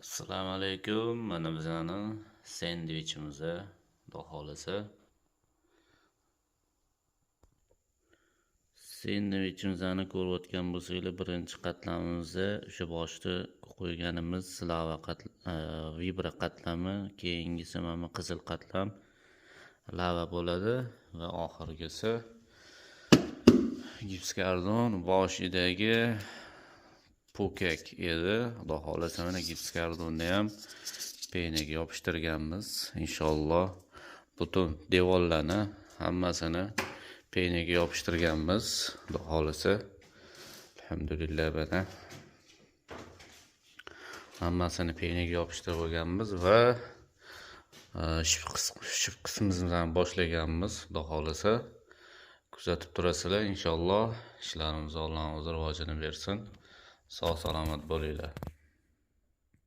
Assalomu alaykum. Mana bizani sendvichimizni Xudo xolasa. Sendvichimizni ko'rayotgan bo'lsanglar, birinchi qatlamimizni o'sha boshda qo'yganimiz vibra qatlami, keyingisi mana qizil qatlam lava bo'ladi va oxirgisi gipskardon boshidagi pokek edi. Xudo xolasa mana gipskardonni ham peynaga yopishtirganmiz. Inshaalloh butun devorlarni hammasini peynaga yopishtirganmiz. Xudo xolasa alhamdulillah mana hammasini peynaga yopishtirib olganmiz va ship qismimizni ham boshlaganmiz. Xudo xolasa kuzatib turasizlar. Inshaalloh ishlarimiz Alloh o'zi rivojini bersin. Sog' salomat bo'linglar.